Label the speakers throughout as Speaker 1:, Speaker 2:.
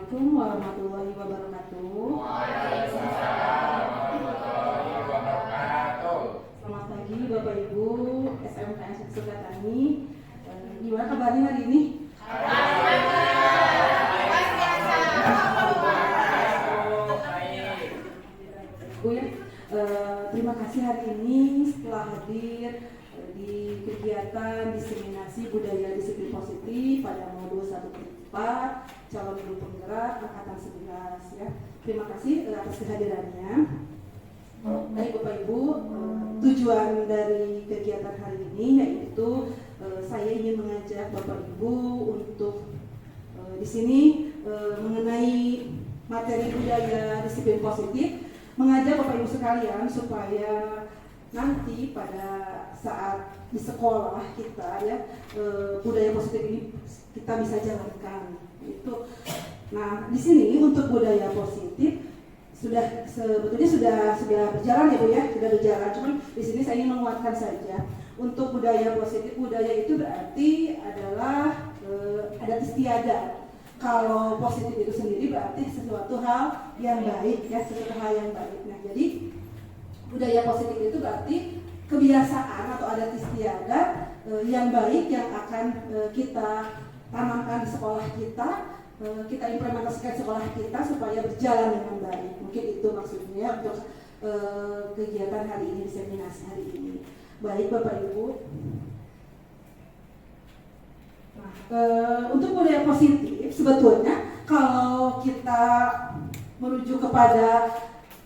Speaker 1: Assalamualaikum warahmatullahi wabarakatuh.
Speaker 2: Waalaikumsalam warahmatullahi wabarakatuh.
Speaker 1: Selamat pagi Bapak Ibu SMKN Sukatani. Gimana kabarnya hari ini? Bu ya, terima kasih hari ini setelah hadir di kegiatan diseminasi budaya disiplin positif pada modul 1/4 calon guru penggerak angkatan 11 ya. Terima kasih atas kehadirannya. Baik Bapak Ibu, tujuan dari kegiatan hari ini yaitu saya ingin mengajak Bapak Ibu untuk di sini mengenai materi budaya disiplin positif, mengajak Bapak Ibu sekalian supaya nanti pada saat di sekolah kita ya budaya positif ini kita bisa jalankan itu. Nah di sini untuk budaya positif sebetulnya sudah berjalan ya Bu ya, sudah berjalan. Cuman di sini saya ingin menguatkan saja untuk budaya positif. Budaya itu berarti adalah adat istiadat. Kalau positif itu sendiri berarti sesuatu hal yang baik ya, sesuatu hal yang baik. Nah jadi budaya positif itu berarti kebiasaan atau adat istiadat yang baik yang akan kita tanamkan di sekolah kita implementasikan sekolah kita supaya berjalan dengan baik. Mungkin itu maksudnya untuk kegiatan hari ini, diseminasi hari ini. Baik Bapak Ibu. Nah, untuk budaya positif sebetulnya kalau kita merujuk kepada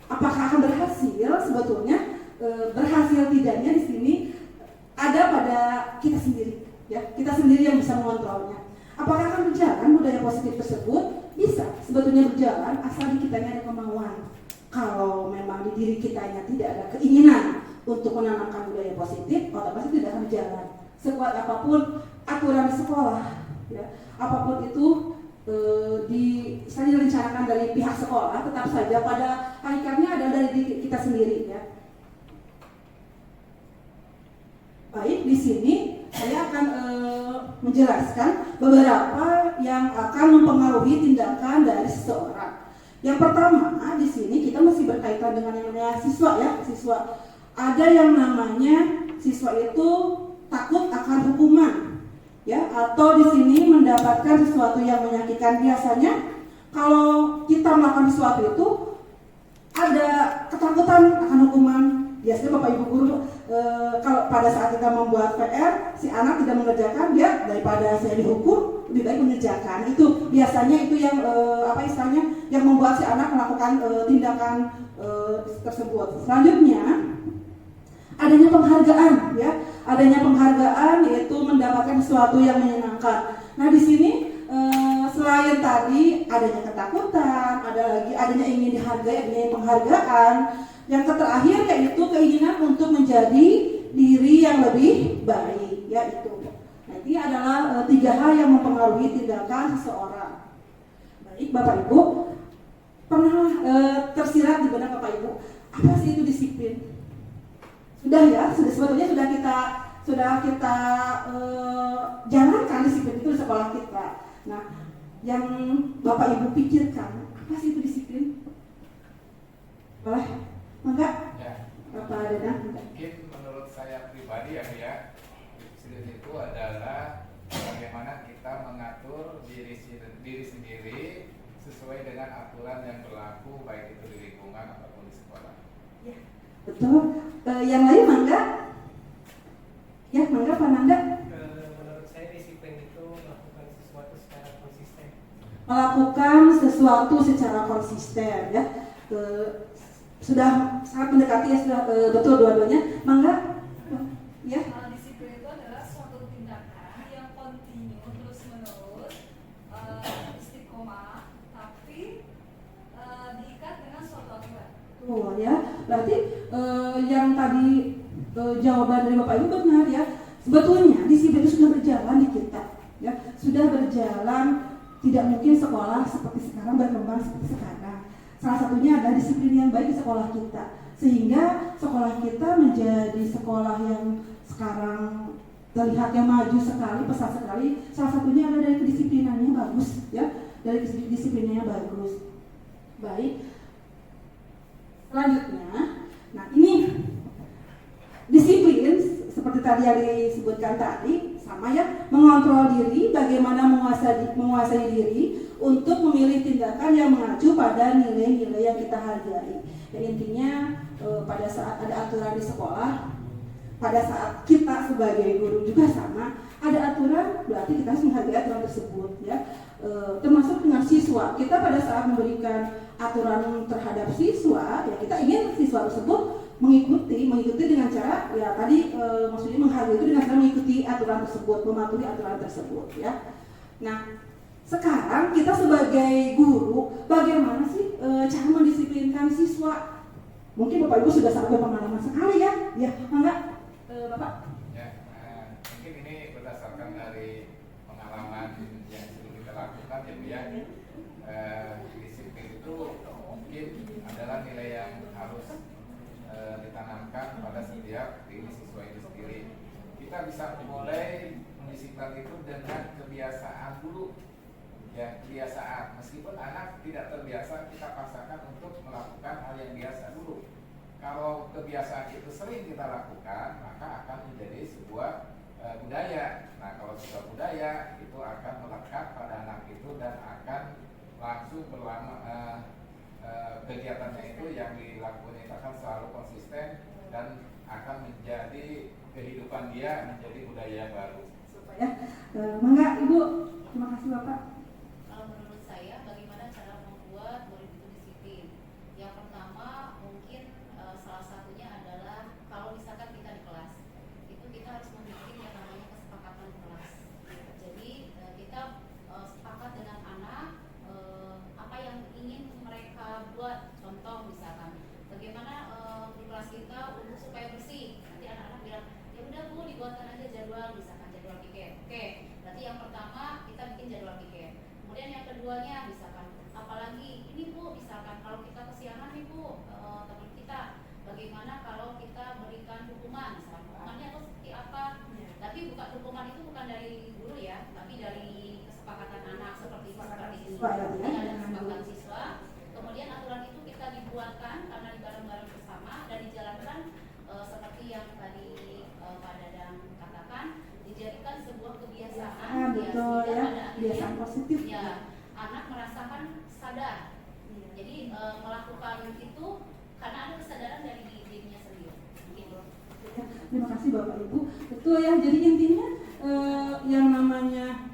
Speaker 1: apakah akan berhasil, sebetulnya berhasil tidaknya di sini ada pada kita sendiri, ya kita sendiri yang bisa mengontrolnya. Apakah akan berjalan budaya positif tersebut? Bisa, sebetulnya berjalan asal di kitanya ada kemauan. Kalau memang di diri kitanya tidak ada keinginan untuk menanamkan budaya positif, otomatis tidak akan berjalan. Sekuat apapun aturan di sekolah, ya apapun itu direncanakan dari pihak sekolah, tetap saja pada hakikatnya ada dari diri kita sendiri ya. Baik, di sini saya akan menjelaskan beberapa yang akan mempengaruhi tindakan dari seseorang. Yang pertama di sini kita masih berkaitan dengan yang namanya siswa ya, siswa. Ada yang namanya siswa itu takut akan hukuman. Ya, atau di sini mendapatkan sesuatu yang menyakitkan. Biasanya kalau kita melakukan sesuatu itu ada ketakutan akan hukuman. Biasanya Bapak Ibu guru kalau pada saat kita membuat PR si anak tidak mengerjakan, dia daripada saya dihukum lebih baik mengerjakan. Itu biasanya itu yang yang membuat si anak melakukan tindakan tersebut. Selanjutnya adanya penghargaan ya, adanya penghargaan yaitu mendapatkan sesuatu yang menyenangkan. Nah di sini selain tadi adanya ketakutan, ada lagi adanya ingin dihargai, adanya penghargaan. Yang terakhir yaitu keinginan untuk menjadi diri yang lebih baik ya itu. Nah ini adalah 3 hal yang mempengaruhi tindakan seseorang. Baik Bapak Ibu, pernah tersirat di benak Bapak Ibu apa sih itu disiplin? Sudah ya, sebetulnya sudah kita jalankan disiplin itu di sekolah kita. Nah, yang Bapak Ibu pikirkan apa sih itu disiplin? Boleh? Enggak?
Speaker 2: Ya.
Speaker 1: Bapak Dadang?
Speaker 2: Mungkin menurut saya pribadi ya, disiplin itu adalah bagaimana kita mengatur diri sendiri sesuai dengan aturan yang berlaku baik itu di lingkungan ataupun di sekolah.
Speaker 1: Ya, betul. Yang lain Mangga? Ya, Mangga Pak Nanda?
Speaker 3: Menurut saya disiplin itu melakukan sesuatu secara konsisten.
Speaker 1: Melakukan sesuatu secara konsisten ya. Sudah sangat mendekati ya, sudah betul dua-duanya. Mangga? Ya.
Speaker 4: Disiplin itu adalah suatu tindakan yang kontinu terus-menerus, istiqomah, tapi diikat dengan suatu aturan.
Speaker 1: Oh ya, berarti yang tadi jawaban dari Bapak Ibu benar ya. Sebetulnya disiplin itu sudah berjalan di kita, ya sudah berjalan. Tidak mungkin sekolah seperti sekarang berkembang seperti sekarang. Salah satunya adalah disiplin yang baik di sekolah kita, sehingga sekolah kita menjadi sekolah yang sekarang terlihat yang maju sekali, pesat sekali. Salah satunya adalah dari kedisiplinannya bagus, ya. Dan dari segi disiplinnya bagus. Baik. Selanjutnya, nah ini disiplin seperti tadi yang disebutkan tadi sama ya, mengontrol diri, bagaimana menguasai diri untuk memilih tindakan yang mengacu pada nilai-nilai yang kita hargai. Dan intinya pada saat ada aturan di sekolah, pada saat kita sebagai guru juga sama, ada aturan berarti kita harus menghargai aturan tersebut ya. Termasuk dengan siswa, kita pada saat memberikan aturan terhadap siswa ya, kita ingin siswa tersebut mengikuti dengan cara ya tadi maksudnya menghargai itu dengan cara mengikuti aturan tersebut, mematuhi aturan tersebut ya. Nah, sekarang kita sebagai guru bagaimana sih cara mendisiplinkan siswa? Mungkin Bapak Ibu sudah sangat berpengalaman sekali ya. Ya, enggak Bapak?
Speaker 2: Ya, mungkin ini berdasarkan dari pengalaman yang sudah kita lakukan ya Bu ya. Disiplin itu mungkin adalah nilai yang harus ditanamkan pada setiap diri siswa itu sendiri. Kita bisa mulai mendisiplinkan itu dengan kebiasaan dulu. Ya, kebiasaan. Meskipun anak tidak terbiasa, kita paksakan untuk melakukan hal yang biasa dulu. Kalau kebiasaan itu sering kita lakukan, maka akan menjadi sebuah budaya. Nah, kalau sebuah budaya itu akan melekat pada anak itu dan akan langsung kegiatannya itu yang dilakukan itu akan selalu konsisten dan akan menjadi kehidupan dia menjadi budaya baru.
Speaker 1: Supaya mangga Ibu, terima kasih Bapak.
Speaker 5: Kalau menurut saya, bagaimana cara membuat murid itu disiplin? Yang pertama mungkin salah satunya adalah kalau misalkan kita di kelas, itu kita harus membuat yang namanya kesepakatan kelas. Jadi kita sepakat dengan anak apa yang ingin mereka buat. Contoh misalkan, bagaimana di kelas kita untuk supaya bersih. Nanti anak-anak bilang, ya udah Bu, dibuatkan aja jadwal, misalkan jadwal piket. Oke, berarti yang pertama kita bikin jadwal piket. Kemudian yang keduanya misalkan, apalagi ini Bu, misalkan kalau kita kesiangan nih Bu, teman kita, bagaimana kalau kita berikan hukuman, misalkan hukumannya itu seperti apa? Tapi bukan hukuman itu bukan dari guru ya, tapi dari kesepakatan anak seperti ini. Ini ada kesepakatan siswa. Kemudian aturan itu kita dibuatkan karena bareng-bareng bersama dan dijalankan seperti yang tadi Pak Dadang katakan, dijadikan sebuah kebiasaan.
Speaker 1: Betul ya, kebiasaan positif.
Speaker 5: Ya, anak merasakan sadar. Jadi melakukan itu karena ada kesadaran dari dirinya sendiri. Gitu.
Speaker 1: Ya, terima kasih Bapak Ibu. Betul ya. Jadi intinya yang namanya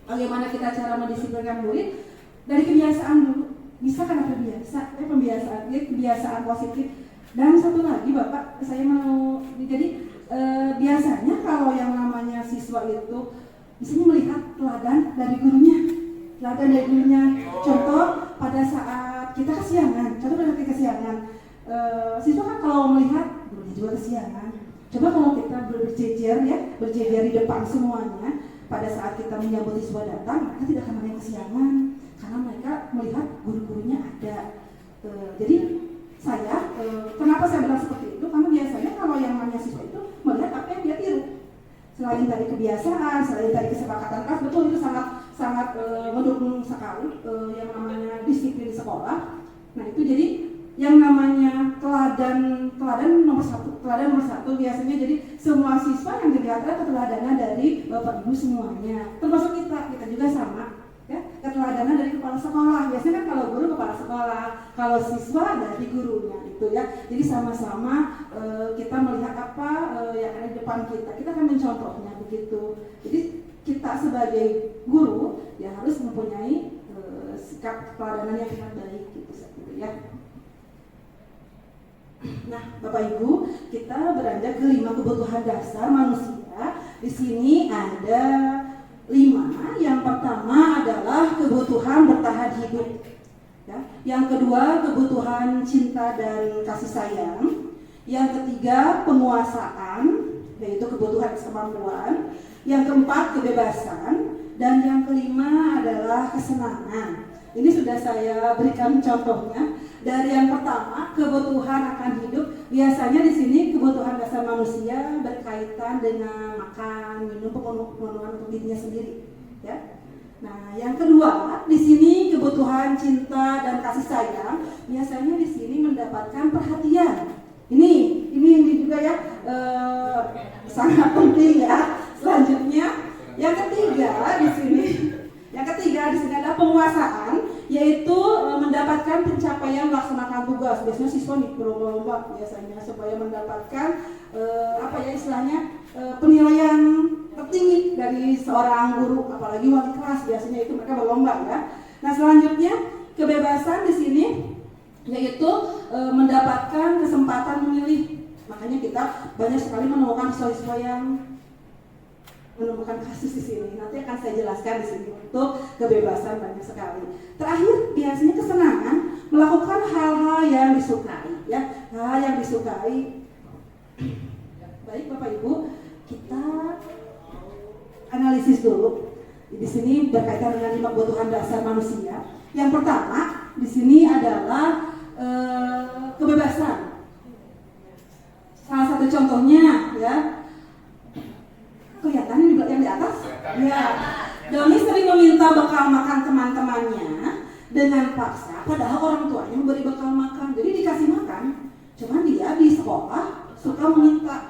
Speaker 1: bagaimana kita cara mendisiplinkan murid dari kebiasaan dulu. Bisa karena terbiasa, pembiasaan, kebiasaan positif. Dan satu lagi Bapak, saya mau jadi biasanya kalau yang namanya siswa itu biasanya melihat teladan dari gurunya. Contoh pada saat kita kesiangan, siswa kan kalau melihat gurunya juga kesiangan. Coba kalau kita berjejer di depan semuanya, pada saat kita menyambut siswa datang, mereka tidak akan ada yang kesiangan karena mereka melihat guru-gurunya ada. Jadi saya, kenapa saya bilang seperti itu? Karena biasanya kalau yang namanya siswa itu melihat apa yang dia tiru. Selain tadi kebiasaan, selain tadi kesepakatan kelas, betul itu sangat mendukung sekali yang namanya disiplin di sekolah. Nah itu jadi yang namanya teladan nomor satu biasanya jadi semua siswa yang dilihat keteladanan dari Bapak Ibu semuanya, termasuk kita juga sama. Ya, keteladanan dari kepala sekolah. Biasanya kan kalau guru kepala sekolah, kalau siswa dari gurunya gitu ya. Jadi sama-sama kita melihat apa yang ada di depan kita akan mencontohnya begitu. Jadi kita sebagai guru ya harus mempunyai sikap keteladanan yang sangat baik gitu ya. Nah, Bapak Ibu, kita beranjak ke 5 kebutuhan dasar manusia. Di sini ada 5. Yang pertama adalah kebutuhan bertahan hidup. Ya. Yang kedua, kebutuhan cinta dan kasih sayang. Yang ketiga, penguasaan, yaitu kebutuhan kemampuan. Yang keempat, kebebasan. Dan yang kelima adalah kesenangan. Ini sudah saya berikan contohnya. Dari yang pertama, kebutuhan akan hidup. Biasanya di sini kebutuhan dasar manusia berkaitan dengan makan, minum, pemenuhan untuk dirinya sendiri. Ya. Nah, yang kedua di sini kebutuhan cinta dan kasih sayang biasanya di sini mendapatkan perhatian. Ini juga ya sangat penting ya. Selanjutnya yang ketiga di sini adalah penguasaan, yaitu mendapatkan pencapaian melaksanakan tugas. Biasanya siswa berlomba biasanya supaya mendapatkan penilaian tertinggi dari seorang guru, apalagi wali kelas biasanya itu mereka berlomba ya. Nah selanjutnya kebebasan di sini yaitu mendapatkan kesempatan memilih. Makanya kita banyak sekali menemukan siswa-siswa yang menemukan kasus di sini. Nanti akan saya jelaskan di sini untuk kebebasan banyak sekali. Terakhir biasanya kesenangan melakukan hal-hal yang disukai ya, hal yang disukai. Baik Bapak Ibu, kita analisis dulu. Di sini berkaitan dengan 5 kebutuhan dasar manusia. Yang pertama di sini adalah kebebasan. Salah satu contohnya ya, kelihatan yang di atas. Ya, Doni sering meminta bekal makan teman-temannya dengan paksa, padahal orang tuanya memberi bekal makan. Jadi dikasih makan, cuman dia di sekolah suka meminta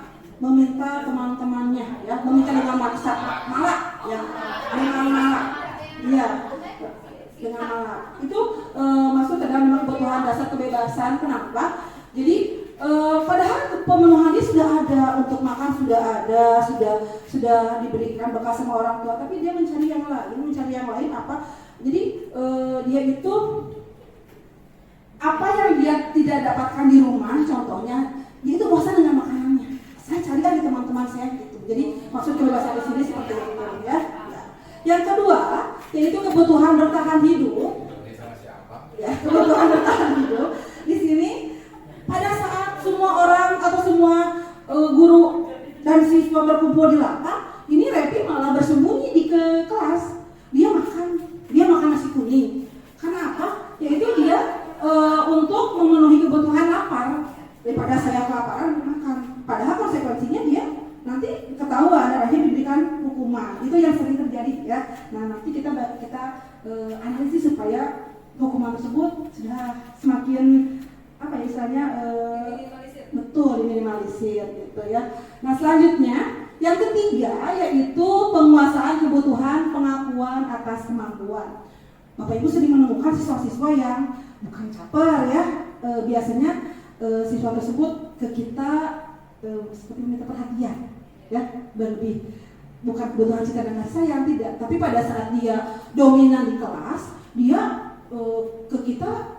Speaker 1: teman-temannya ya, meminta dengan maksa, malak ya, dengan malak. Iya, dengan malak. Itu masuk ke dalam kebutuhan dasar kebebasan. Kenapa? Jadi padahal pemenuhannya sudah ada, untuk makan sudah ada, sudah diberikan bekal sama orang tua, tapi dia mencari yang lain apa? Jadi dia itu apa yang dia tidak dapatkan di rumah, contohnya dia itu bosan dengan makanannya. Saya carikan di teman-teman saya gitu. Jadi maksud kebebasan di sini seperti itu ya. Yang kedua yaitu kebutuhan bertahan hidup. Ya, kebutuhan bertahan hidup. Di sini pada saat semua orang atau semua guru dan siswa berkumpul di lapak, ini Repi malah bersembunyi di kelas. Dia makan nasi kuning. Kenapa? Yaitu dia untuk memenuhi kebutuhan lapar. Daripada saya kelaparan makan. Padahal konsekuensinya dia nanti ketahuan, akhirnya diberikan hukuman. Itu yang sering terjadi ya. Nah nanti kita analisis supaya hukuman tersebut sudah semakin diminimalisir gitu ya. Nah selanjutnya yang ketiga yaitu penguasaan kebutuhan pengakuan atas kemampuan. Bapak Ibu sering menemukan siswa-siswa yang bukan caper ya, biasanya siswa tersebut ke kita seperti meminta perhatian ya, berlebih. Bukan kebutuhan cinta dan kasih sayang, tidak, tapi pada saat dia dominan di kelas, dia ke kita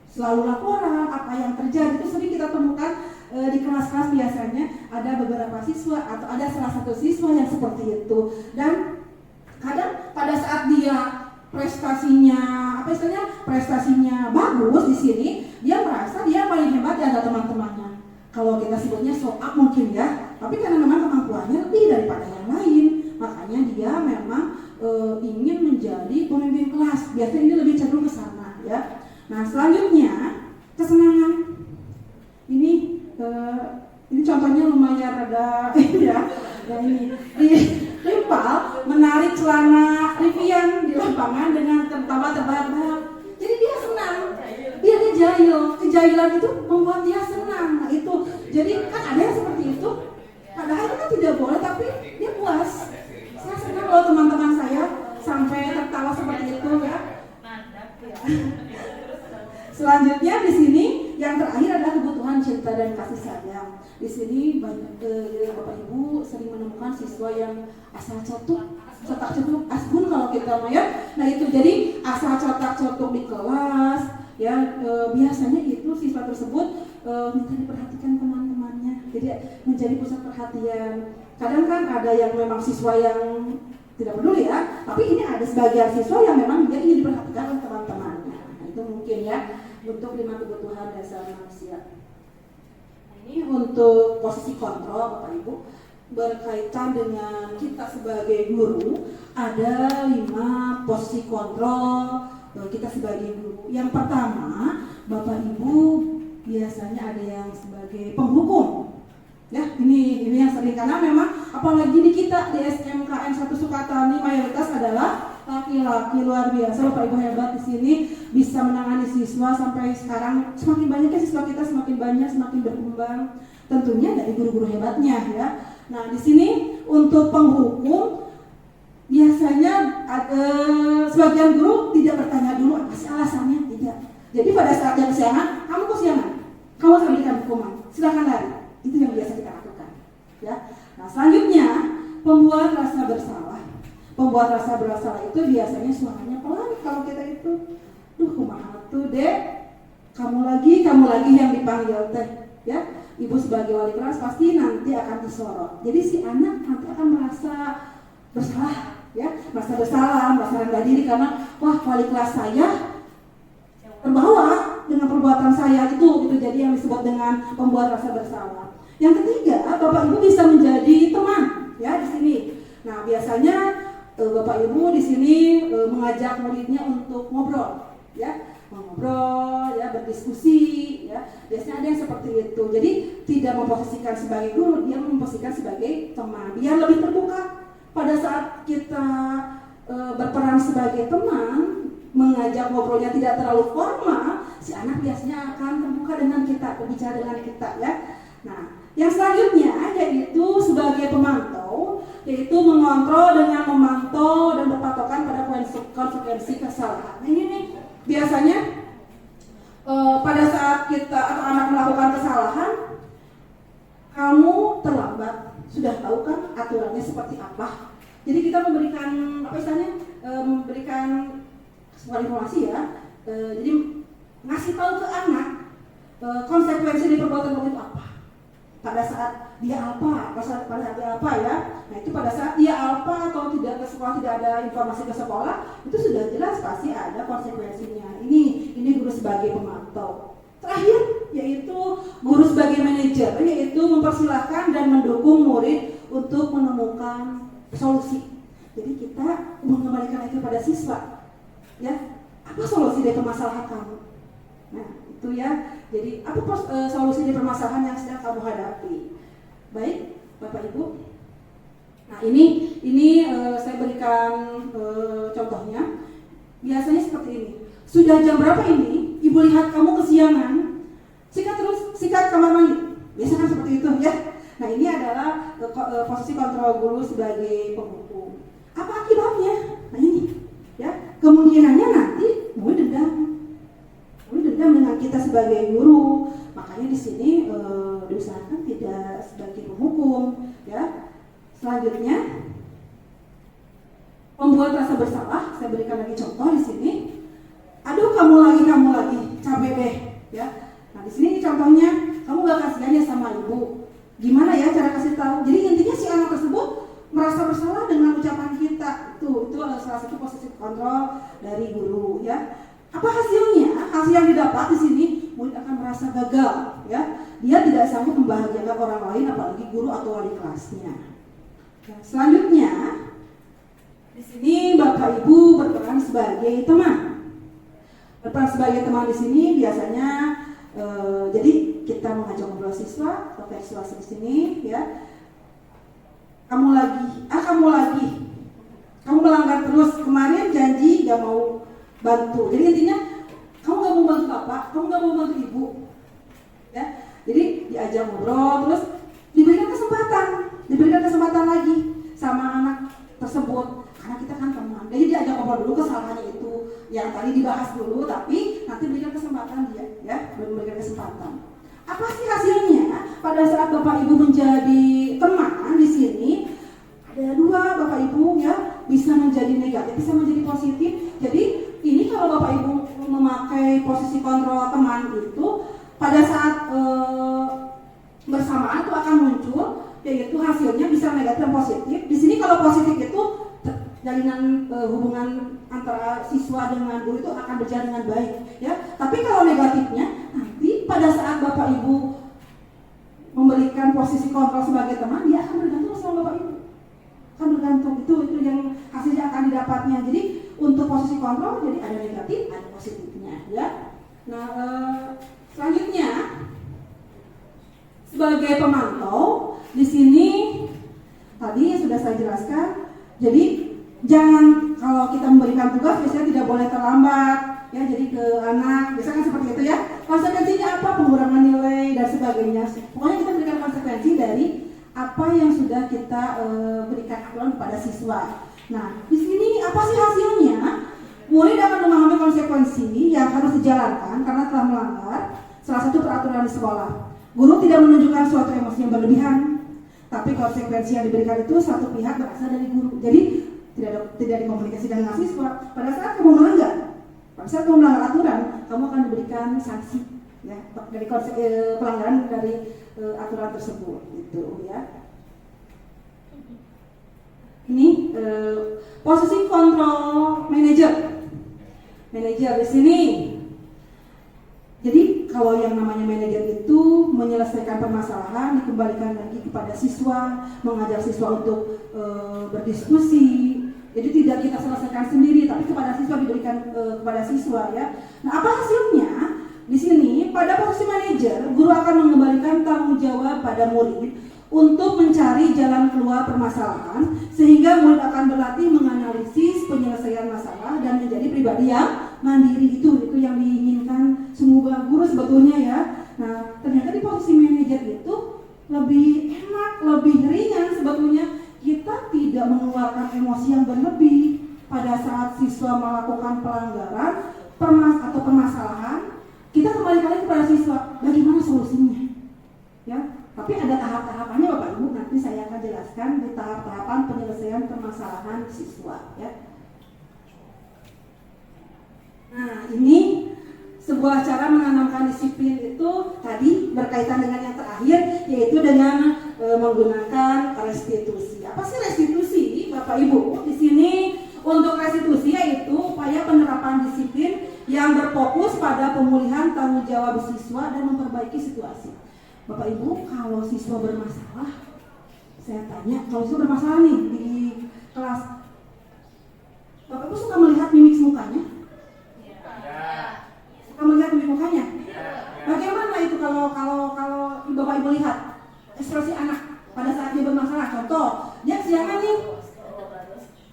Speaker 1: selalu laporan apa yang terjadi. Itu sering kita temukan di kelas-kelas. Biasanya ada beberapa siswa atau ada salah satu siswa yang seperti itu. Dan kadang pada saat dia prestasinya bagus di sini, dia merasa dia paling hebat di antara teman-temannya. Kalau kita sebutnya show up mungkin ya, tapi karena memang kemampuannya lebih daripada yang lain, makanya dia memang ingin menjadi pemimpin kelas. Biasanya ini lebih cenderung ke sana ya. Nah selanjutnya kesenangan. Ini contohnya lumayan rada ya. Dan ini Rival menarik celana Rivian di lapangan dengan tertawa terbahak-bahak. Jadi dia senang, dia kejailan itu membuat dia senang. Nah itu, jadi kan ada yang seperti itu. Padahal itu kan tidak boleh, tapi dia puas. Saya senang loh teman-teman saya sampai tertawa seperti itu ya. Selanjutnya di sini yang terakhir adalah kebutuhan cinta dan kasih sayang. Di sini banyak Bapak Ibu sering menemukan siswa yang asal cetak-cetuk asbun kalau kita mau ya. Nah itu jadi asal cetak-cetuk di kelas ya, biasanya itu siswa tersebut minta diperhatikan teman-temannya. Jadi menjadi pusat perhatian. Kadang kan ada yang memang siswa yang tidak peduli ya, tapi ini ada sebagian siswa yang memang dia ingin diperhatikan oleh teman-temannya. Nah itu mungkin ya untuk 5 kebutuhan dasar manusia. Nah, ini untuk posisi kontrol Bapak Ibu berkaitan dengan kita sebagai guru, ada 5 posisi kontrol kita sebagai guru. Yang pertama, Bapak Ibu biasanya ada yang sebagai penghukum. Ya, ini yang sering, karena memang apalagi di kita di SMKN 1 Sukatani mayoritas adalah laki-laki luar biasa, Bapak Ibu hebat di sini bisa menangani siswa sampai sekarang. Semakin banyaknya siswa kita semakin banyak, semakin berkembang. Tentunya dari guru-guru hebatnya ya. Nah di sini untuk penghukum biasanya sebagian guru tidak bertanya dulu apa sih alasannya, tidak. Jadi pada saat jam kesiangan, kamu kesiangan, kamu akan berikan hukuman, silakan lari. Itu yang biasa kita lakukan. Ya. Nah selanjutnya pembuat rasa bersalah. Pembuat rasa bersalah itu biasanya suaranya pelan kalau kita itu, duh kumaha tuh dek, kamu lagi yang dipanggil teh, ya. Ibu sebagai wali kelas pasti nanti akan disorot. Jadi si anak nanti akan merasa bersalah, ya, merasa bersalah, merasa rendah diri karena wah wali kelas saya terbawa dengan perbuatan saya itu jadi yang disebut dengan pembuat rasa bersalah. Yang ketiga, Bapak Ibu bisa menjadi teman, ya di sini. Nah biasanya Bapak Ibu di sini mengajak muridnya untuk ngobrol, ya. Mengobrol, ya, berdiskusi, ya. Biasanya ada yang seperti itu. Jadi tidak memposisikan sebagai guru, dia memposisikan sebagai teman. Biar lebih terbuka. Pada saat kita berperan sebagai teman, mengajak ngobrolnya tidak terlalu formal, si anak biasanya akan terbuka dengan kita, berbicara dengan kita, ya. Nah, yang selanjutnya yaitu sebagai pemantau, yaitu mengontrol dengan memantau dan berpatokan pada konsekuensi kesalahan. Nah, ini nih biasanya pada saat kita atau anak melakukan kesalahan, kamu terlambat, sudah tahu kan aturannya seperti apa. Jadi kita memberikan memberikan sebuah informasi, ya. Jadi ngasih tahu ke anak konsekuensi dari perbuatan kamu itu apa. Pada saat dia alpa, pada saat dia alpa, ya. Nah itu pada saat dia alpa atau tidak ke sekolah, tidak ada informasi ke sekolah, itu sudah jelas pasti ada konsekuensinya. Ini guru sebagai pemantau. Terakhir yaitu guru sebagai manajer, yaitu mempersilahkan dan mendukung murid untuk menemukan solusi. Jadi kita mengembalikan itu pada siswa, ya. Apa solusi dari permasalahan kamu? Nah itu, ya. Jadi apa solusi dari permasalahan yang sedang kamu hadapi? Baik, Bapak Ibu. Nah ini saya berikan contohnya. Biasanya seperti ini. Sudah jam berapa ini? Ibu lihat kamu kesiangan. Sikat kamar mandi. Biasanya kan seperti itu, ya. Nah ini adalah posisi kontrol guru sebagai penghukum. Apa akibatnya? Nah ini, ya. Kemungkinannya nanti murid dendam dengan kita sebagai guru. Makanya di sini diusahakan tidak sebagai penghukum, ya. Selanjutnya membuat rasa bersalah. Saya berikan lagi contoh di sini. Aduh kamu lagi capek deh, ya. Nah di sini contohnya, kamu gak kasihan ya sama ibu. Gimana ya cara kasih tahu? Jadi intinya si anak tersebut merasa bersalah dengan ucapan kita. Itu adalah salah satu posisi kontrol dari guru, ya. Apa hasilnya? Hasil yang didapat di sini, murid akan merasa gagal, ya. Dia tidak sanggup membahagiakan orang lain, apalagi guru atau wali kelasnya. Nah, selanjutnya, di sini Bapak Ibu berperan sebagai teman. Berperan sebagai teman di sini biasanya, jadi kita mengajak ngobrol siswa atau persuasi di sini, ya. Kamu melanggar terus. Kemarin janji gak mau bantu. Jadi intinya kamu gak mau bantu bapak, kamu gak mau bantu ibu, ya. Jadi diajak ngobrol, terus diberikan kesempatan lagi sama anak tersebut, karena kita kan teman. Jadi diajak ngobrol dulu kesalahannya itu yang tadi dibahas dulu, tapi nanti berikan kesempatan dia, ya, memberikan kesempatan. Apa sih hasilnya pada saat Bapak Ibu menjadi teman di sini? Ada dua, Bapak Ibu, ya, bisa menjadi negatif, bisa menjadi positif. Jadi ini kalau Bapak Ibu memakai posisi kontrol teman itu, pada saat bersamaan itu akan muncul, yaitu hasilnya bisa negatif dan positif. Di sini kalau positif itu jalinan hubungan antara siswa dengan guru itu akan berjalan dengan baik, ya. Tapi kalau negatifnya, nanti pada saat Bapak Ibu memberikan posisi kontrol sebagai teman, dia akan bergantung sama Bapak Ibu. Akan bergantung, itu yang hasilnya akan didapatnya. Jadi untuk posisi kontrol, jadi ada negatif, ada positifnya, ya. Nah, selanjutnya sebagai pemantau di sini tadi sudah saya jelaskan. Jadi jangan kalau kita memberikan tugas biasanya tidak boleh terlambat ya, jadi ke anak biasanya kan seperti itu ya. Konsekuensinya apa? Pengurangan nilai dan sebagainya. Pokoknya kita berikan konsekuensi dari apa yang sudah kita berikan aturan kepada siswa. Nah, di sini apa sih hasilnya? Murid akan memahami konsekuensi yang harus dijalankan karena telah melanggar salah satu peraturan di sekolah. Guru tidak menunjukkan suatu emosi yang berlebihan, tapi konsekuensi yang diberikan itu satu pihak berasal dari guru. Jadi tidak dikomunikasikan dengan siswa. Pada saat kamu melanggar aturan, kamu akan diberikan sanksi ya dari pelanggaran dari aturan tersebut gitu ya. Ini posisi kontrol manajer di sini. Jadi kalau yang namanya manajer itu menyelesaikan permasalahan, dikembalikan lagi kepada siswa, mengajak siswa untuk berdiskusi. Jadi tidak kita selesaikan sendiri, tapi kepada siswa diberikan kepada siswa ya. Nah, apa hasilnya? Di sini pada posisi manajer, guru akan mengembalikan tanggung jawab pada murid untuk mencari jalan keluar permasalahan, sehingga murid akan berlatih menganalisis penyelesaian masalah dan menjadi pribadi yang mandiri. Itu yang diinginkan semua guru sebetulnya ya. Nah, ternyata di posisi manajer itu lebih enak, lebih ringan sebetulnya. Kita tidak mengeluarkan emosi yang berlebih pada saat siswa melakukan pelanggaran atau permasalahan. Kita kembali lagi kepada siswa, bagaimana solusinya ya. Tapi ada tahap-tahapannya Bapak Ibu, nanti saya akan jelaskan di tahap-tahapan penyelesaian permasalahan siswa ya. Nah, ini sebuah cara menanamkan disiplin itu tadi berkaitan dengan yang terakhir, yaitu dengan menggunakan restitusi. Apa sih restitusi Bapak Ibu? Di sini untuk restitusi yaitu upaya penerapan disiplin yang berfokus pada pemulihan tanggung jawab siswa dan memperbaiki situasi. Bapak Ibu, kalau siswa bermasalah, saya tanya, kalau siswa bermasalah nih di kelas, Bapak Ibu suka melihat mimik mukanya? Suka melihat mimik mukanya? Bagaimana itu kalau Bapak Ibu lihat ekspresi anak pada saat dia bermasalah? Contoh, dia siangan nih,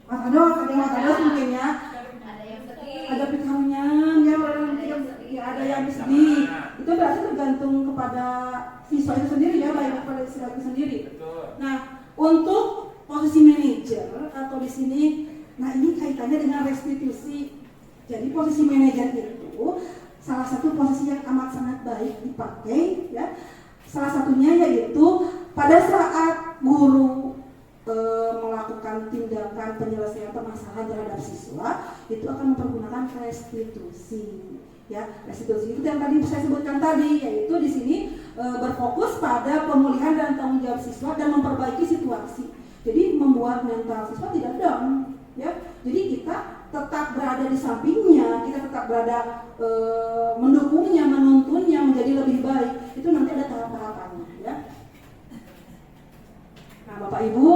Speaker 1: matados mungkin ya, ada pikirnya, dia ada yang sedih. Itu berarti tergantung kepada siswa itu sendiri ya, baik kepada siswa itu sendiri. Nah, untuk posisi manajer atau di sini, nah ini kaitannya dengan restitusi. Jadi posisi manajer itu salah satu posisi yang amat sangat baik dipakai ya. Salah satunya yaitu pada saat guru melakukan tindakan penyelesaian permasalahan terhadap siswa, itu akan mempergunakan restitusi. Ya, restitusi itu yang tadi saya sebutkan tadi, yaitu di sini berfokus pada pemulihan dan tanggung jawab siswa dan memperbaiki situasi. Jadi membuat mental siswa tidak down, ya. Jadi kita tetap berada di sampingnya, kita tetap berada mendukungnya, menuntunnya menjadi lebih baik. Itu nanti ada tahap-tahapannya, ya. Nah, Bapak Ibu,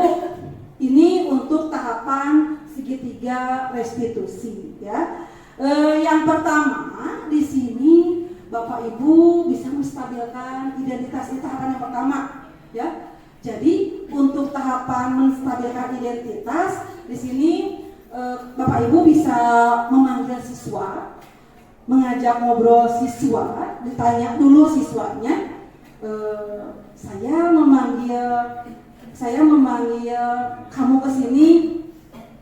Speaker 1: ini untuk tahapan segitiga restitusi, ya. Yang pertama di sini Bapak Ibu bisa menstabilkan identitas, itu tahapan yang pertama ya. Jadi untuk tahapan menstabilkan identitas di sini Bapak Ibu bisa memanggil siswa, mengajak ngobrol siswa, ditanya dulu siswanya, saya memanggil kamu ke sini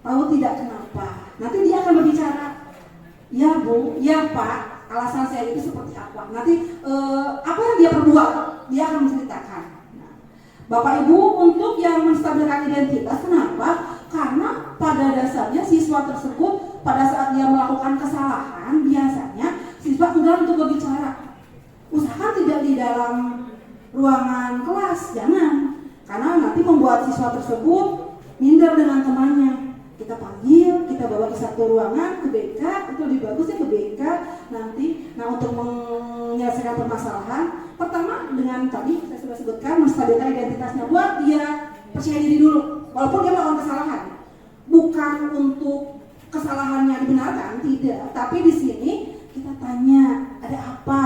Speaker 1: tahu tidak kenapa. Nanti dia akan berbicara. Ya Bu, ya Pak, alasan saya itu seperti apa. Nanti apa yang dia perbuat, dia akan menceritakan. Nah, Bapak Ibu untuk yang menstabilkan identitas, kenapa? Karena pada dasarnya siswa tersebut pada saat dia melakukan kesalahan, biasanya siswa enggan untuk berbicara. Usahakan tidak di dalam ruangan kelas, jangan. Karena nanti membuat siswa tersebut minder dengan temannya. Kita panggil, kita bawa ke satu ruangan, ke BK, itu lebih bagus ya ke BK nanti. Nah, untuk menyelesaikan permasalahan, pertama dengan tadi saya sudah sebutkan menstabilkan identitasnya, buat dia percaya diri dulu, walaupun dia melakukan kesalahan. Bukan untuk kesalahannya dibenarkan, tidak. Tapi di sini kita tanya, ada apa?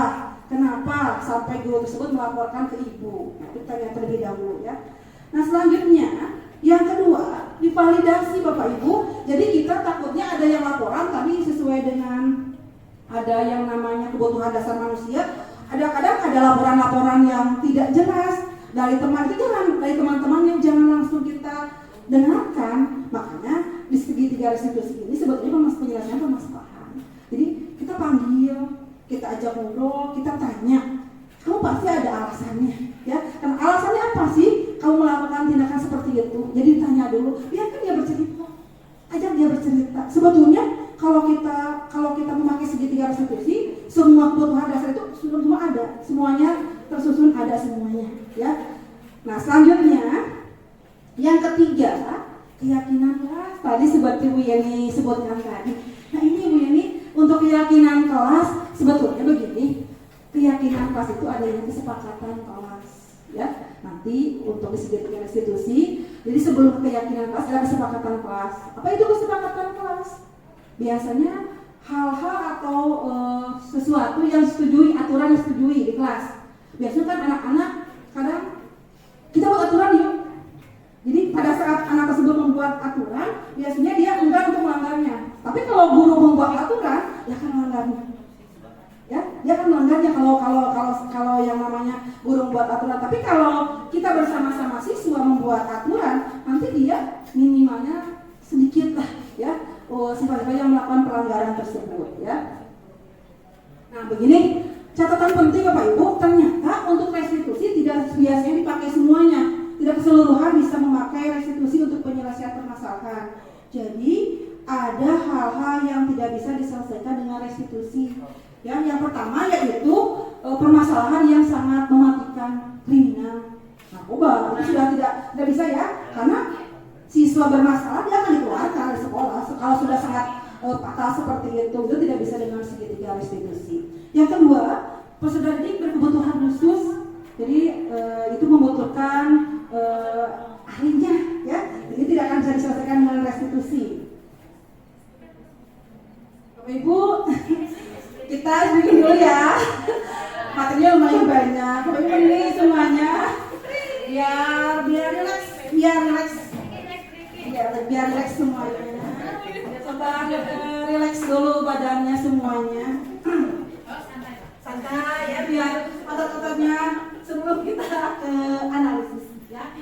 Speaker 1: Kenapa sampai guru tersebut melaporkan ke ibu? Nah, kita tanya terlebih dahulu ya. Nah, selanjutnya yang kedua, divalidasi Bapak Ibu. Jadi kita takutnya ada yang laporan tapi sesuai dengan ada yang namanya kebutuhan dasar manusia. Ada kadang ada laporan-laporan yang tidak jelas dari teman itu dari teman-teman yang jangan langsung kita dengarkan. Makanya di segitiga restitusi ini sebetulnya penyelesaian permasalahan. Jadi kita panggil, kita ajak ngobrol, kita tanya. Kamu pasti ada alasannya, ya. Dan alasannya apa sih kamu melakukan tindakan seperti itu? Jadi tanya dulu, biarkan dia bercerita, ajak dia bercerita. Sebetulnya kalau kita memakai segitiga restitusi, semua kebutuhan dasar itu semua ada, semuanya tersusun ada semuanya, ya. Nah selanjutnya yang ketiga keyakinan kelas. Tadi seperti Bu Yeni sebutkan tadi. Nah ini Bu Yeni untuk keyakinan kelas sebetulnya begini. Keyakinan kelas itu adanya kesepakatan kelas, ya. Nanti untuk disediakan restitusi, jadi sebelum keyakinan kelas ada kesepakatan kelas. Apa itu kesepakatan kelas? Biasanya hal-hal atau sesuatu yang disetujui, aturan yang disetujui di kelas. Biasanya kan anak-anak kadang kita buat aturan yuk. Jadi pada saat anak tersebut membuat aturan, biasanya dia enggan untuk melanggarnya. Tapi kalau guru membuat aturan, dia akan melanggarnya. Ya, dia akan melanggarnya kalau yang namanya guru membuat aturan. Tapi kalau kita bersama-sama siswa membuat aturan, nanti dia minimalnya sedikit lah, ya, siswa-siswa yang melakukan pelanggaran tersebut, ya. Nah, begini catatan penting Bapak Ibu, ternyata untuk restitusi tidak biasanya dipakai semuanya, tidak keseluruhan bisa memakai restitusi untuk penyelesaian permasalahan. Jadi ada hal-hal yang tidak bisa diselesaikan dengan restitusi. Ya, yang pertama yaitu permasalahan yang sangat mematikan, kriminal, narkoba. Itu sudah tidak bisa ya, karena siswa bermasalah dia akan dikeluarkan dari sekolah. Kalau sudah sangat fatal seperti itu tidak bisa dengan segitiga restitusi. Yang kedua, peserta didik berkebutuhan khusus, jadi itu membutuhkan ahlinya, ya. Jadi tidak akan bisa diselesaikan dengan restitusi. Bapak Ibu, kita bikin dulu ya. Materinya lumayan banyak. Bapak Ibu ini semuanya biar relax semuanya. Coba relax dulu badannya semuanya. Santai ya, biar otot-ototnya sebelum kita ke analisis ya.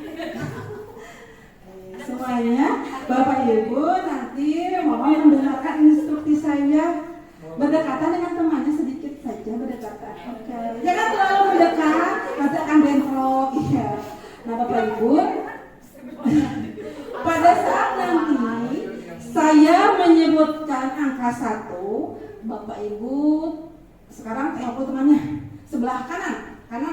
Speaker 1: Semuanya Bapak Ibu nanti mohon mendengarkan instruksi saya. Berdekatan dengan temannya sedikit saja, berdekatan. Oke. Jangan terlalu mendekat, nanti akan bentrok. Iya. Nah Bapak Ibu, pada saat nanti saya menyebutkan angka 1, Bapak Ibu sekarang tengok temannya sebelah kanan. Ada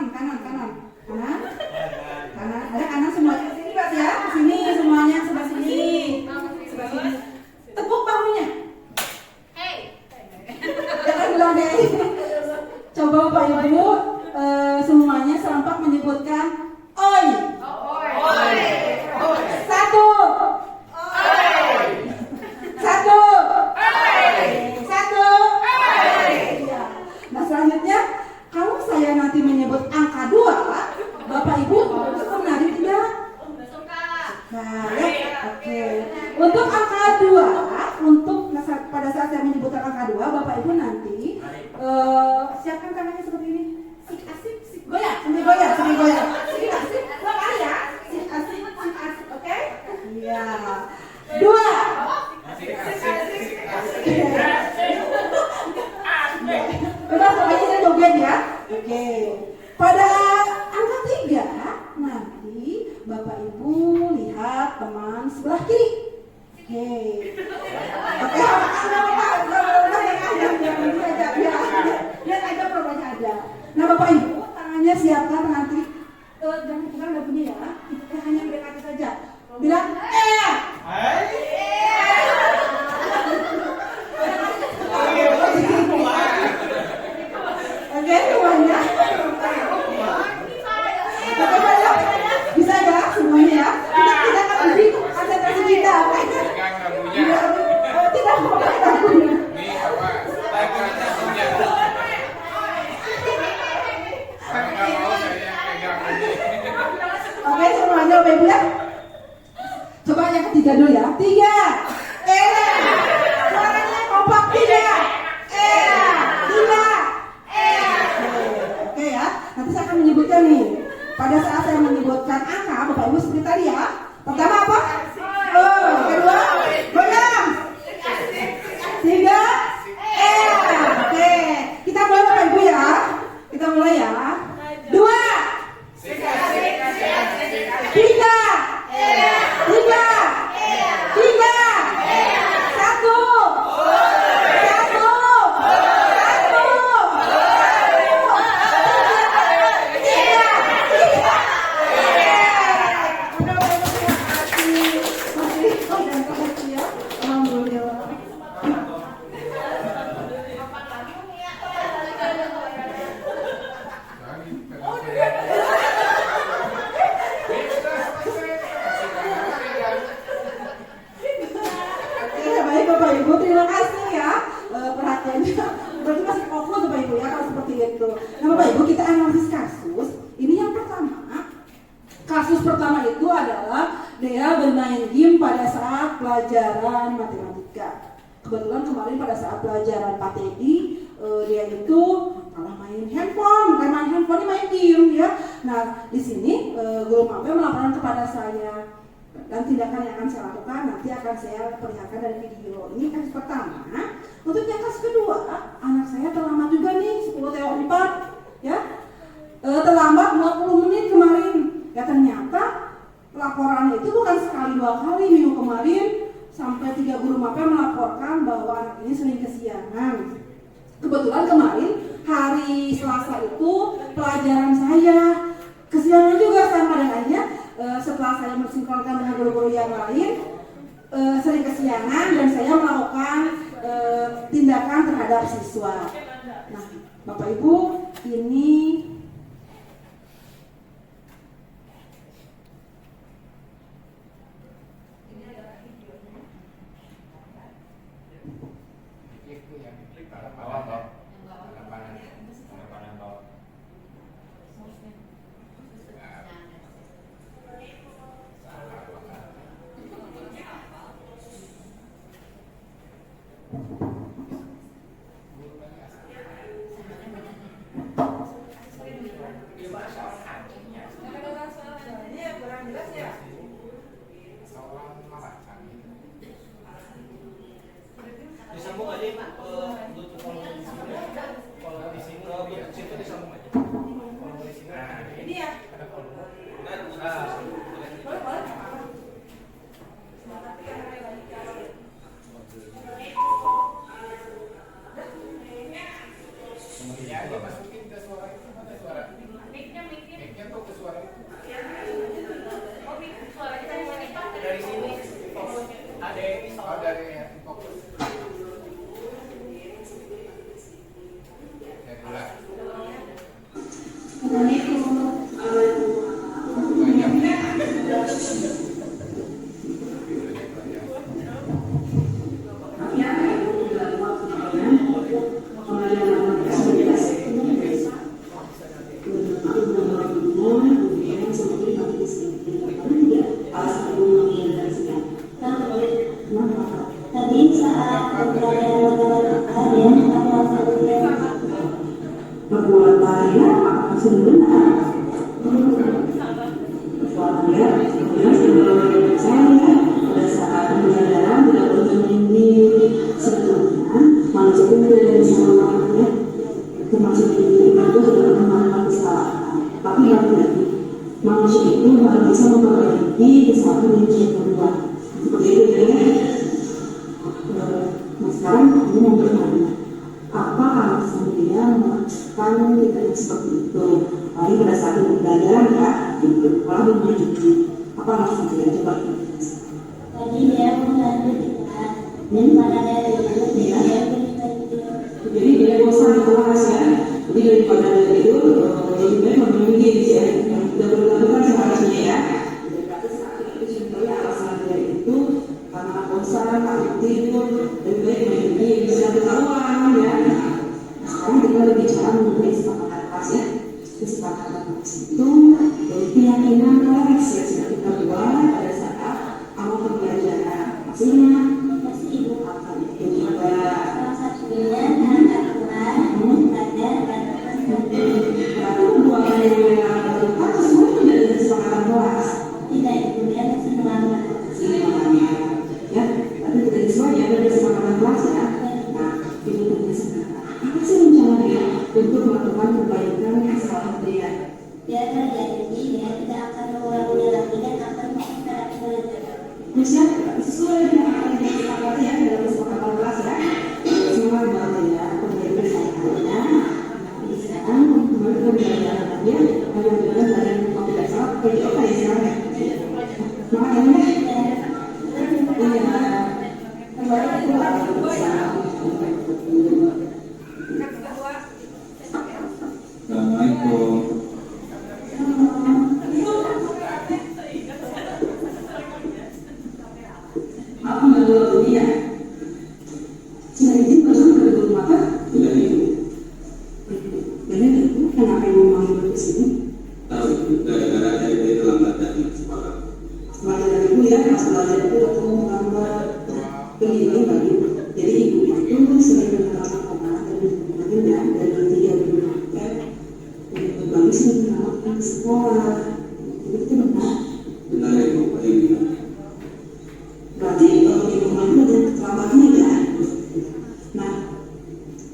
Speaker 1: kanan semuanya. Sini Pak ya, sini semuanya sebelah sini. Tepuk bahunya. Jangan bilang deh. Coba Bapak Ibu semuanya serentak menyebutkan oi. Satu. Ya. Nah selanjutnya kalau saya nanti menyebut angka 2, Bapak Ibu suka menari tidak? Nah, ya. Oke. Untuk angka 2, pada saat saya menyebutkan angka 2, Bapak Ibu nanti siapkan tangannya seperti ini. Sik asik, sik goyang, sambil goyang. Sik asik, 2 kali ya. Sik asik, oke? Iya. 2. Udah, pokoknya saya joget ya. Oke. Pada angka 3 nanti Bapak Ibu lihat teman sebelah kiri. Oke. Lihat aja programnya ada. Nah Bapak Ibu tangannya siapkan nanti. Jangan kita udah punya ya. Kita hanya mendekati saja. Bilang Oke semuanya. berarti masih fokus Bapak Ibu ya kalau seperti itu. Nah Bapak Ibu, kita analisis kasus. Ini yang pertama. Kasus pertama itu adalah Dea bermain game pada saat pelajaran matematika. Kebetulan kemarin pada saat pelajaran Pak Teddy, dia itu malah main handphone, bukan main handphone, dia main game ya. Nah di sini guru Mape melaporkan kepada saya, dan tindakan yang akan saya lakukan nanti akan saya perlihatkan dari video. Ini kasus pertama. Untuk yang kasus kedua, anak saya terlambat juga nih 10:04 ya, terlambat 20 menit kemarin. Ya ternyata laporannya itu bukan sekali dua kali. Minggu kemarin sampai 3 guru Mape melaporkan bahwa anak ini sering kesiangan. Kebetulan kemarin hari Selasa itu pelajaran saya kesiangan juga sama, dan akhirnya setelah saya mensinkronkan dengan guru-guru yang lain, sering kesiangan dan saya melakukan tindakan terhadap siswa. Nah Bapak Ibu, ini
Speaker 2: itu yang bawah.
Speaker 3: Disambung aja untuk kalau di sini kalau di situ disambung aja. Kalau di sini
Speaker 1: ini ya.
Speaker 3: ada volume.
Speaker 2: Ya, dia masukin ke suara itu, mana suara? Mic-nya tuh ke suara itu.
Speaker 3: Dari sini fokus ada yang
Speaker 2: Oh, dari fokus. Dari ulang.
Speaker 6: Tadi saat perbuatannya masih benar. Soalnya saya pada saat pembelajaran tidak berhenti sebetulnya manusia itu tidak bisa melakukannya, termasuk diri itu sudah melakukan kesalahan. Tapi lagi manusia itu harus bisa memperbaiki kesalahan yang sudah berbuat. Seperti itu ya. Nah sekarang ini mau bertanya, apa alasan dia melakukan tindakan seperti itu? Paling pada saat pembelajaran ya, gitu. Kalau begitu, apa alasan dia? Coba.
Speaker 7: Tadi dia mengganggu kita, dan pada dari itu dia
Speaker 6: Jadi dia bosan di kelas ya. Jadi daripada itu, lebih baik memilih ya. Yang sudah berlakukan seharusnya ya. Berarti saat itu contohnya alasan dia itu karena bosan, takut tidur, lebih baik memilih bisa ketahuan ya. Sekarang kita berbicara mengenai kesepakatan kelas ya. Kesepakatan kelas itu dari keyakinan kelas yang sudah kita buat pada saat awal pembelajaran. Maksudnya
Speaker 7: pasti ibu
Speaker 6: akan itu juga.
Speaker 7: salah satunya aturan belajar dan
Speaker 6: Lalu buat yang lakukan semua itu dari kesepakatan kelas.
Speaker 7: tidak ibu dia masih melanggar.
Speaker 6: Ya, tapi tidak semuanya dari kesepakatan kelas ya. Nah, itu tentunya sekarang. Apa sih rencana dia untuk melakukan perbaikan kesalahan dia?
Speaker 7: Dia terjadi dia tidak akan mengulanginya lagi dan akan mengingat belajar.
Speaker 6: Misalnya sesuai dengan apa yang disepakati ya dalam kesepakatan kelas ya. Semua baru ya perbaikan kesalahannya. Sekarang kembali ke pembelajarannya hanya dengan dari kalau tidak salah PJOK ya sekarang ya. Makanya
Speaker 8: Assalamualaikum.
Speaker 6: apa menurut dunia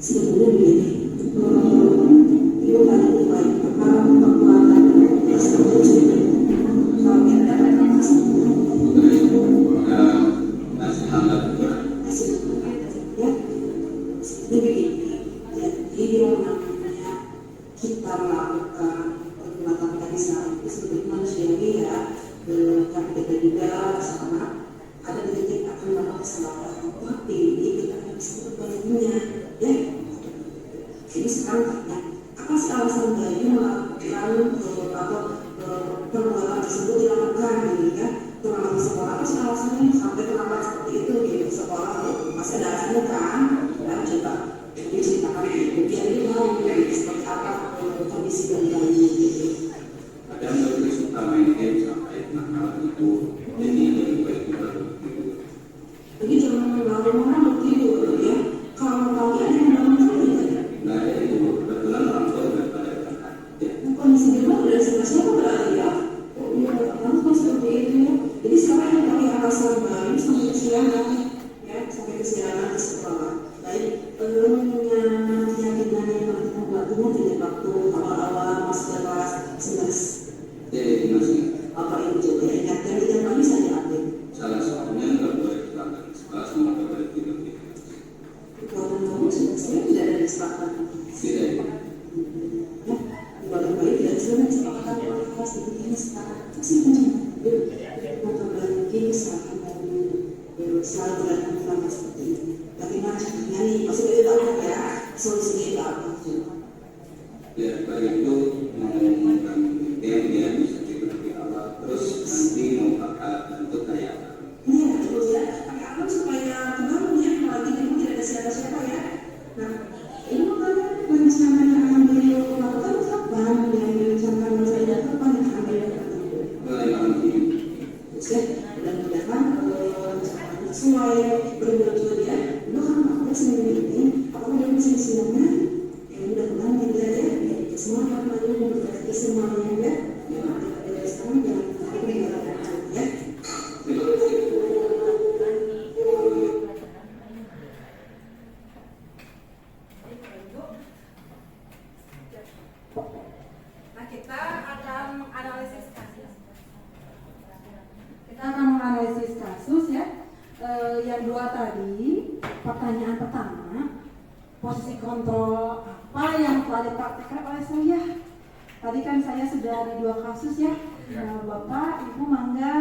Speaker 6: Sebetulnya begini, itu tadi baik apa kekuatan restitusi kalau kita masih
Speaker 8: masih hangat
Speaker 6: ya ini begini, jadi yang namanya kita melakukan perbuatan tadi saat itu sebenarnya manusiawi ya, karena kita juga sama ada titik akan melakukan kesalahan, tapi kita harus berbaliknya ya. Jadi sekarang tanya, apa sih alasan Bayu melakukan perbuatan tersebut dilakukan gitu ya? Terutama di sekolah, apa sih alasannya sampai kenapa seperti itu gitu? Sekolah masih ada alasannya kan? Dan coba diceritakan biar dia tahu seperti apa kondisi dari Bayu gitu.
Speaker 8: ada yang suka main game sampai nakal itu, jadi lebih baik kita begitu.
Speaker 6: Jadi jangan lalu-lalu tidur ya. Kalau pagi ada yang bangun tidur.
Speaker 8: Nah itu kebetulan orang tua juga pada berangkat.
Speaker 6: Kondisi di rumah udah siapa berarti ya? Oh iya, kamu kan seperti itu ya. Jadi sekarang yang kami alasan Bayu sampai kesiangan ya, sampai kesiangan ke sekolah. Baik, punya keyakinan yang nanti membuat umur tidak waktu awal-awal masuk kelas 11.
Speaker 8: Jadi masih
Speaker 6: Apa itu yang Bayu bisa diambil?
Speaker 8: salah satunya nggak boleh berangkat sekolah sama nggak boleh tidur di kelas.
Speaker 6: Kekuatan kamu sudah tidak ada kesepakatan.
Speaker 8: Tidak.
Speaker 6: Ya, ibadah baik dan sering kesepakatan oleh kelas ini sekarang masih untuk lagi misalkan dari selalu berlaku seperti ini. Bagaimana caranya nih? Masih dari tahu ya solusinya itu apa?
Speaker 8: Ya baik itu mengumumkan game dia bisa tidur di awal terus nanti mau pakai bentuk kayak apa.
Speaker 6: Iya, betul ya. Pakai apa supaya kebangun ya? Kalau tidak tidak ada siapa-siapa ya. Nah, ini makanya perencanaan yang akan beliau lakukan kapan? Yang direncanakan saya kapan yang akan beliau lakukan?
Speaker 8: Mulai malam ini.
Speaker 6: Ya, mudah-mudahan sesuai berbentuk ya. Lu kan apa sih ini? Apakah dia bisa siapnya? Ya mudah-mudahan tidak ya. Semua kan lalu memperbaiki semuanya ya. Ya, sekarang jangan sampai ya.
Speaker 1: Nah, kita akan menganalisis kasus. Kita akan menganalisis kasus ya. Yang dua tadi, pertanyaan pertama, posisi kontrol apa yang telah dipraktekkan oleh saya? Tadi kan saya sudah ada dua kasus ya. Nah, Bapak, Ibu, mangga,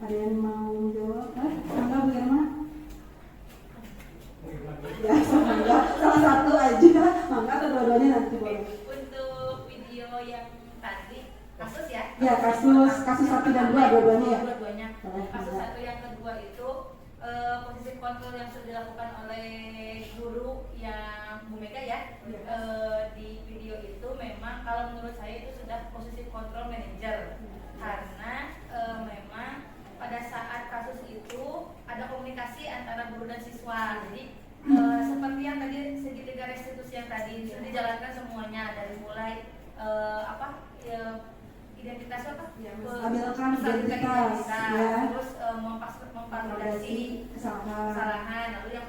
Speaker 1: ada yang mau jawab? Mangga, Bu Irma? Ya, mangga, salah satu aja. Mangga atau dua-duanya nanti boleh.
Speaker 5: Untuk video yang tadi kasus ya?
Speaker 1: Ya, kasus 1 dan 2 dua-duanya ya.
Speaker 5: Dua-duanya. Kasus 1 yang kedua itu posisi kontrol yang sudah dilakukan oleh guru yang Bu Mega ya. Di video itu memang kalau menurut saya itu sudah posisi kontrol manajer karena memang pada saat kasus itu ada komunikasi antara guru dan siswa. Jadi seperti yang tadi segitiga restitusi yang tadi sudah dijalankan semuanya dari mulai identitas apa?
Speaker 1: Stabilkan identitas, ya.
Speaker 5: Terus memvalidasi kesalahan. Lalu yang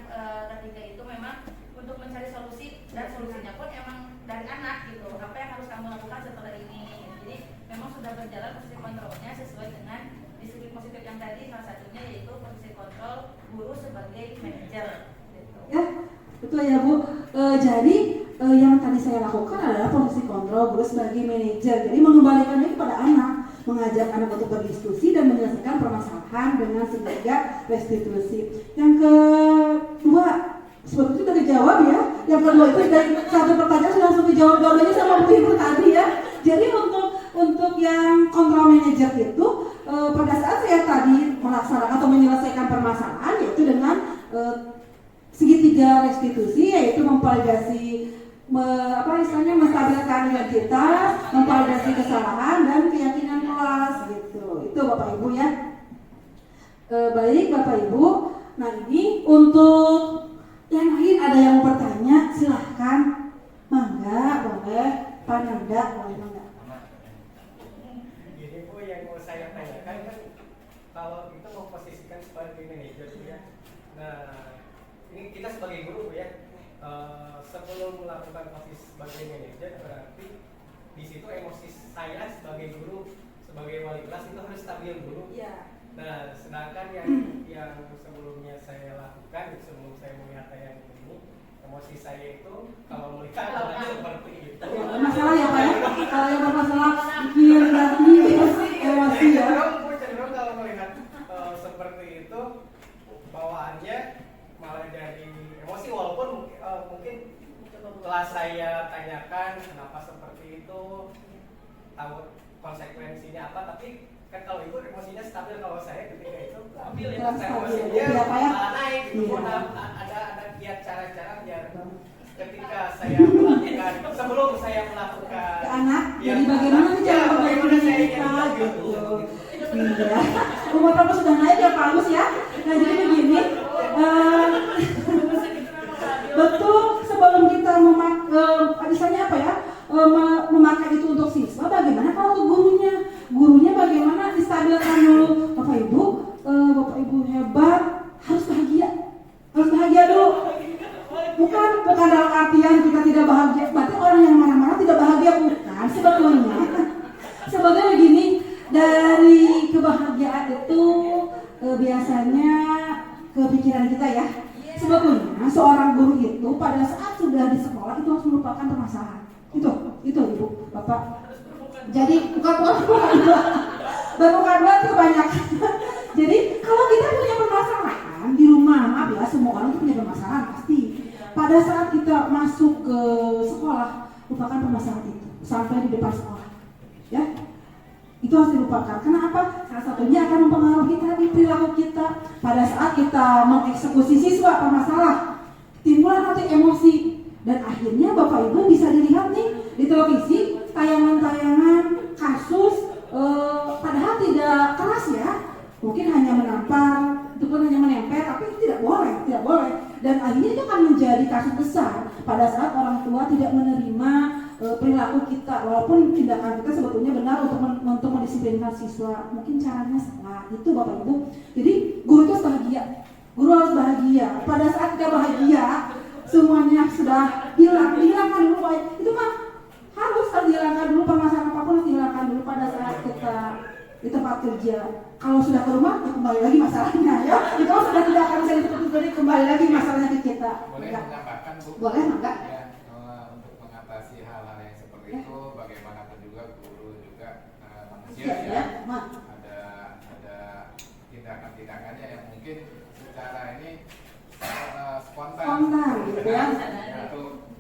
Speaker 5: ketiga itu memang untuk mencari solusi dan solusinya pun emang dari anak gitu. Apa yang harus kamu lakukan setelah ini? Jadi memang sudah berjalan posisi kontrolnya sesuai dengan disiplin positif yang tadi. Salah satunya yaitu posisi kontrol guru sebagai manajer. Gitu.
Speaker 1: Ya, betul ya Bu. Jadi yang tadi saya lakukan adalah posisi kontrol guru sebagai manajer. Jadi mengembalikannya kepada anak, mengajak anak untuk berdiskusi dan menyelesaikan permasalahan dengan segala restitusi. Yang kedua, seperti itu sudah dijawab ya. Yang kedua itu dari satu pertanyaan sudah langsung dijawab dua-duanya sama Bu Ibu tadi ya. Jadi untuk yang kontrol manajer itu pada saat saya tadi melaksanakan atau menyelesaikan permasalahan yaitu dengan segitiga restitusi, yaitu memvalidasi menstabilkan identitas, memvalidasi kesalahan dan keyakinan kelas gitu. Itu Bapak Ibu ya. Baik Bapak Ibu. Nah ini untuk yang lain ada yang mau bertanya, silahkan. Mangga, boleh. Pananda, boleh mangga.
Speaker 3: Gini Bu, yang mau saya tanyakan kan kalau kita mau posisikan sebagai manajer ya. Nah, ini kita sebagai guru Bu ya. sebelum melakukan posisi sebagai manajer berarti di situ emosi saya sebagai guru, sebagai wali kelas itu harus stabil dulu.
Speaker 1: Iya.
Speaker 3: Nah, sedangkan yang sebelumnya saya lakukan sebelum saya melihat yang ini, emosi saya itu kalau melihat hal seperti itu.
Speaker 1: Ya, masalah ya Pak ya. Kalau yang bermasalah pikir hati, emosi ya.
Speaker 3: Cenderung kalau melihat seperti itu bawaannya malah dari emosi, walaupun mungkin setelah saya tanyakan kenapa seperti itu, tahu konsekuensinya apa, tapi kan kalau ibu emosinya stabil, kalau saya ketika itu stabil ya, emosinya naik, ada kiat cara-cara biar ketika saya melakukan sebelum saya melakukan
Speaker 1: ke anak,
Speaker 3: ya,
Speaker 1: jadi bagaimana sih cara
Speaker 3: bagaimana saya
Speaker 1: kita gitu. Iya, umur kamu sudah naik ya Pak Agus ya. Nah jadi begini, betul sebelum kita misalnya apa ya, memakai itu untuk siswa, bagaimana kalau untuk gurunya? Gurunya bagaimana distabilkan dulu, Bapak Ibu hebat, harus bahagia dulu. Bukan dalam artian kita tidak bahagia, berarti orang yang marah-marah tidak bahagia, bukan sebetulnya. Sebetulnya begini, dari kebahagiaan itu biasanya kepikiran kita ya. Sebetulnya seorang guru itu pada saat sudah di sekolah itu harus melupakan permasalahan. Itu Ibu, Bapak. Jadi bukan itu kebanyakan. Jadi kalau kita punya permasalahan di rumah, maaf ya, semua orang punya permasalahan pasti. Pada saat kita masuk ke sekolah, lupakan permasalahan itu sampai di depan sekolah, ya. Itu harus dilupakan. Kenapa? Salah satunya akan mempengaruhi tadi perilaku kita. Pada saat kita mengeksekusi siswa bermasalah, timbul nanti emosi, dan akhirnya Bapak Ibu bisa dilihat nih di televisi tayangan-tayangan kasus padahal tidak keras ya, mungkin hanya menampar, itu pun hanya menempel, tapi tidak boleh, dan akhirnya itu akan menjadi kasus besar pada saat orang tua tidak menerima perilaku kita, walaupun tindakan kita sebetulnya benar untuk mendisiplinkan siswa, mungkin caranya salah. Itu Bapak Ibu. Jadi guru itu harus bahagia. Pada saat kita bahagia, semuanya sudah dihilangkan dulu, itu mah harus dihilangkan dulu, permasalahan apapun harus dihilangkan dulu pada saat kita di tempat kerja. Kalau sudah ke rumah, kembali lagi masalahnya ya. Kalau sudah tidak akan bisa ditutup, kembali lagi masalahnya ke kita.
Speaker 2: Boleh menambahkan Bu?
Speaker 1: Boleh, enggak?
Speaker 2: Ya, untuk mengatasi hal-hal yang seperti itu, bagaimanapun juga guru juga manusia ya. Ada tindakan-tindakannya yang mungkin secara ini spontan
Speaker 1: gitu ya.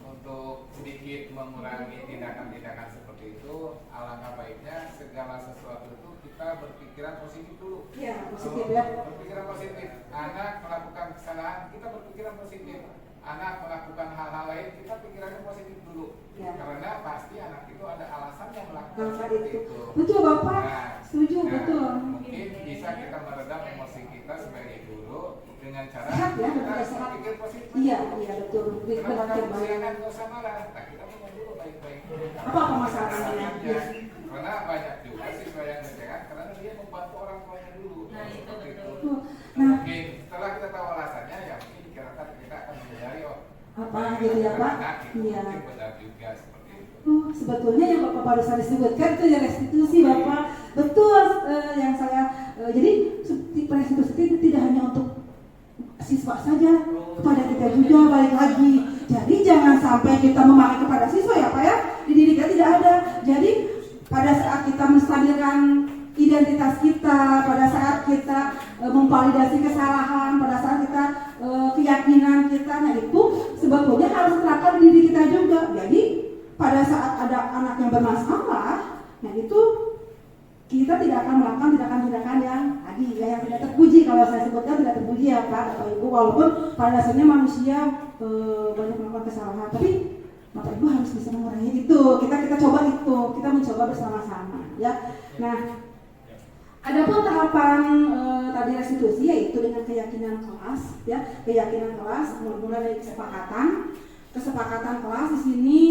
Speaker 2: Untuk sedikit mengurangi tindakan-tindakan seperti itu, alangkah baiknya segala sesuatu itu kita berpikiran positif dulu.
Speaker 1: Iya, positif ya.
Speaker 2: Berpikiran positif. Anak melakukan kesalahan, kita berpikiran positif. Anak melakukan hal-hal lain, kita pikirannya positif dulu. Ya. Karena pasti anak itu ada alasan yang melakukan seperti itu.
Speaker 1: Betul Bapak, setuju betul.
Speaker 2: Mungkin bisa kita meredam emosi kita sebagai guru dengan cara
Speaker 1: sehat ya,
Speaker 2: kita
Speaker 1: sehat.
Speaker 2: berpikir positif.
Speaker 1: Iya betul.
Speaker 2: Kenapa kamu silakan gak usah marah? Nah, kita punya dulu baik-baik.
Speaker 1: Apa masalahnya?
Speaker 2: Ya. Karena banyak juga siswa yang ngerjakan karena dia membantu orang tuanya dulu.
Speaker 4: Nah, itu betul.
Speaker 1: Nah,
Speaker 2: mungkin setelah kita tahu alasannya, ya mungkin dikirakan kita akan menyadari
Speaker 1: apa gitu ya Pak? Iya.
Speaker 2: Mungkin benar juga seperti itu.
Speaker 1: Sebetulnya yang Bapak barusan disebutkan itu ya restitusi Bapak. Betul yang saya jadi restitusi itu tidak hanya untuk siswa saja, kepada kita juga balik lagi. Jadi jangan sampai kita memakai kepada siswa ya Pak ya. Di didikan tidak ada. Jadi pada saat kita menstabilkan identitas kita, pada saat kita memvalidasi kesalahan, pada saat kita keyakinan kita, nah itu sebetulnya harus terapkan di diri kita juga. Jadi pada saat ada anak yang bermasalah, nah itu kita tidak akan melakukan tindakan-tindakan yang tadi ya, yang tidak terpuji. Kalau saya sebutkan tidak terpuji ya Pak atau Ibu, walaupun pada dasarnya manusia banyak melakukan kesalahan, tapi Bapak Ibu harus bisa mengurangi itu. Kita coba itu, kita mencoba bersama-sama ya. Nah, adapun tahapan tadi restitusi yaitu dengan keyakinan kelas ya, keyakinan kelas mulai dari kesepakatan kelas di sini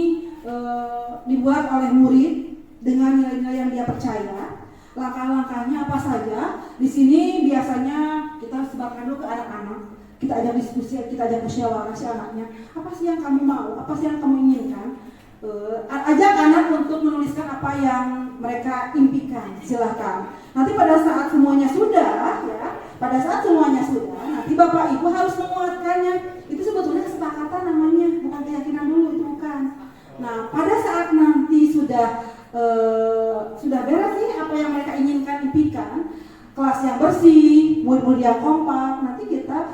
Speaker 1: dibuat oleh murid dengan nilai-nilai yang dia percaya. Langkah-langkahnya apa saja? Di sini biasanya kita sebarkan dulu ke anak-anak. kita ajak diskusi, kita ajak musyawarah si anaknya, apa sih yang kamu mau, apa sih yang kamu inginkan. Ajak anak untuk menuliskan apa yang mereka impikan, silahkan. Nanti pada saat semuanya sudah, ya, nanti Bapak Ibu harus menguatkannya. Itu sebetulnya kesepakatan namanya, bukan keyakinan dulu, itu bukan. Nah, pada saat nanti sudah beres nih apa yang mereka inginkan, impikan, kelas yang bersih, murid-murid yang kompak, nanti kita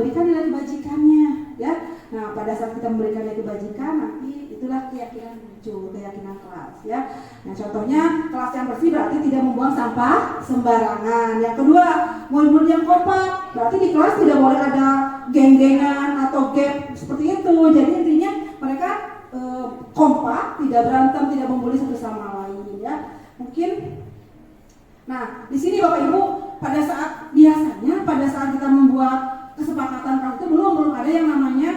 Speaker 1: berikan nilai kebajikannya, ya. Nah, pada saat kita memberikan nilai kebajikan, nanti itulah keyakinan muncul, keyakinan kelas, ya. Nah, contohnya kelas yang bersih berarti tidak membuang sampah sembarangan. Yang kedua, murid-murid yang kompak, berarti di kelas tidak boleh ada geng-gengan atau gap seperti itu. Jadi intinya mereka kompak, tidak berantem, tidak membuli satu sama lain, ya. Mungkin, nah di sini Bapak Ibu pada saat kita membuat kesepakatan kelas itu belum ada yang namanya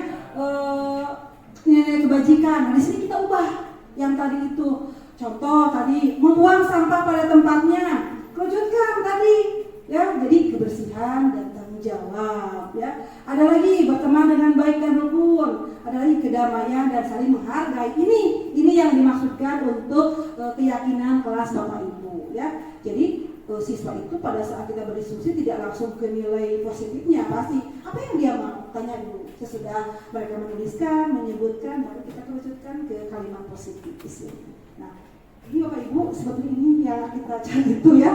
Speaker 1: nilai kebajikan. Nah, di sini kita ubah yang tadi itu. Contoh tadi membuang sampah pada tempatnya, kerucutkan tadi, ya. Jadi kebersihan dan tanggung jawab, ya. Ada lagi berteman dengan baik dan rukun. Ada lagi kedamaian dan saling menghargai. Ini yang dimaksudkan untuk keyakinan kelas Bapak Ibu, ya. Jadi siswa itu pada saat kita berdiskusi tidak langsung ke nilai positifnya, pasti apa yang dia mau tanya dulu. Sesudah mereka menuliskan, menyebutkan, baru kita kerucutkan ke kalimat positif di sini. Nah, ini Bapak Ibu seperti ini yang kita cari itu, ya.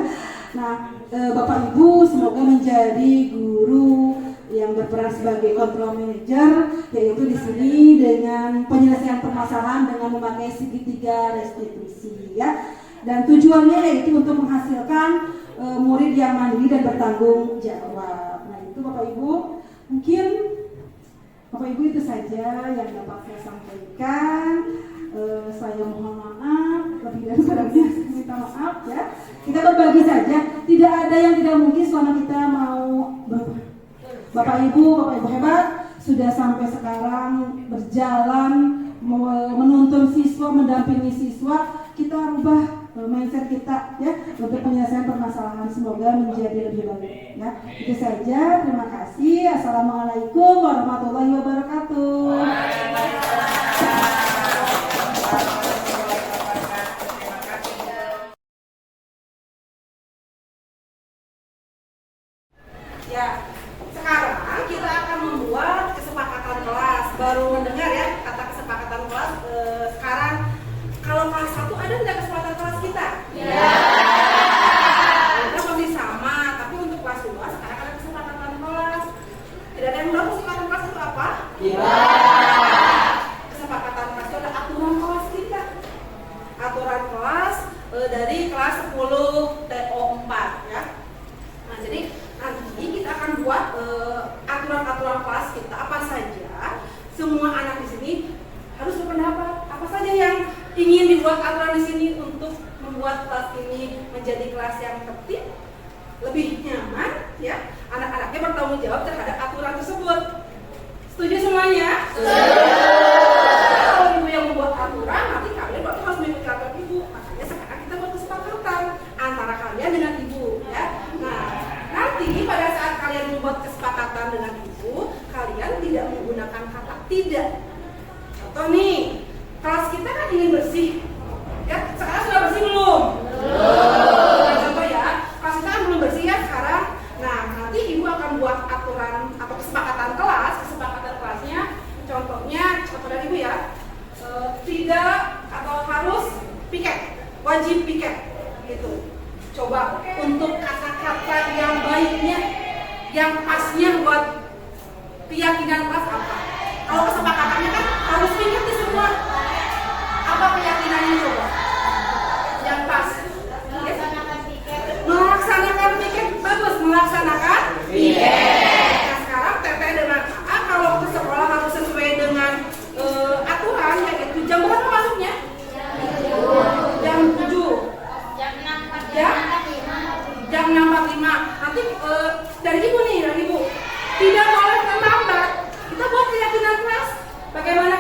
Speaker 1: Nah, Bapak Ibu semoga menjadi guru yang berperan sebagai control manager, yaitu di sini dengan penyelesaian permasalahan dengan memakai segitiga restitusi, ya. Dan tujuannya yaitu untuk menghasilkan murid yang mandiri dan bertanggung jawab. Nah, itu Bapak Ibu, mungkin Bapak Ibu itu saja yang dapat saya sampaikan. Saya mohon maaf, lebih dari kurangnya saya minta maaf, ya. Kita berbagi saja, tidak ada yang tidak mungkin selama kita mau Bapak Ibu hebat sudah sampai sekarang berjalan menuntun siswa, mendampingi siswa. Kita rubah mindset kita, ya, untuk penyelesaian permasalahan, semoga menjadi lebih baik, ya. Itu saja, terima kasih. Assalamualaikum warahmatullahi wabarakatuh. Ya, sekarang kita akan membuat kesepakatan kelas. Baru mendengar, ya, kata kesepakatan kelas. Sekarang kalau kelas 1 ada tidak kesepakatan kelas kita? Ya. Kita masih sama, tapi untuk kelas 2 sekarang ada kesepakatan kelas. Tidak ada yang tahu kesepakatan kelas itu apa? Ya. Kesepakatan kelas itu adalah aturan kelas kita. Aturan kelas dari kelas 10 TO4, ya. Nah, jadi nanti kita akan buat aturan-aturan kelas kita apa saja. Semua anak di sini harus berpendapat apa saja yang ingin dibuat aturan di sini untuk membuat kelas ini menjadi kelas yang tertib, lebih nyaman, ya. Anak-anaknya bertanggung jawab terhadap aturan tersebut. Setuju semuanya? Kalau ibu yang membuat aturan, nanti kalian berarti harus mengikuti aturan ibu. Makanya sekarang kita buat kesepakatan antara kalian dengan ibu, ya. Nah, nanti pada saat kalian membuat kesepakatan dengan ibu, kalian tidak menggunakan kata tidak. Contoh nih, kelas kita kan ingin bersih, ya. Sekarang sudah bersih belum? Belum. Contoh, ya, kelas kita kan belum bersih, ya, sekarang. Nah, nanti ibu akan buat aturan atau kesepakatan kelasnya. Contohnya, contoh dari ibu, ya, tidak atau harus piket, wajib piket, gitu. Coba untuk kata-kata yang baiknya, yang pasnya buat keyakinan kelas apa? Kalau kesepakatannya kan harus piket di semua. Apa keyakinannya coba? Yang pas. Yes. Melaksanakan piket, bagus, melaksanakan piket. Nah, sekarang teteh dengan AA kalau ke sekolah harus sesuai dengan aturan, yaitu jam berapa masuknya? Jam 7. Jam 6.45. Nanti dari ibu nih, tidak boleh terlambat. Kita buat keyakinan kelas. Bagaimana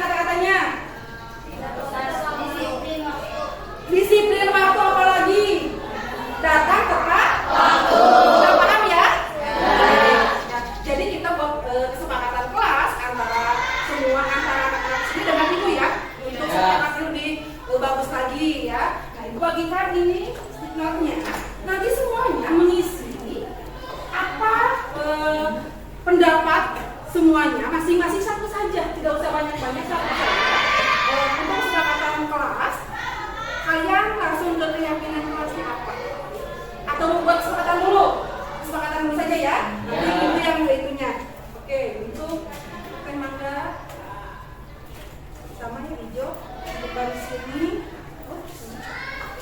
Speaker 1: sini.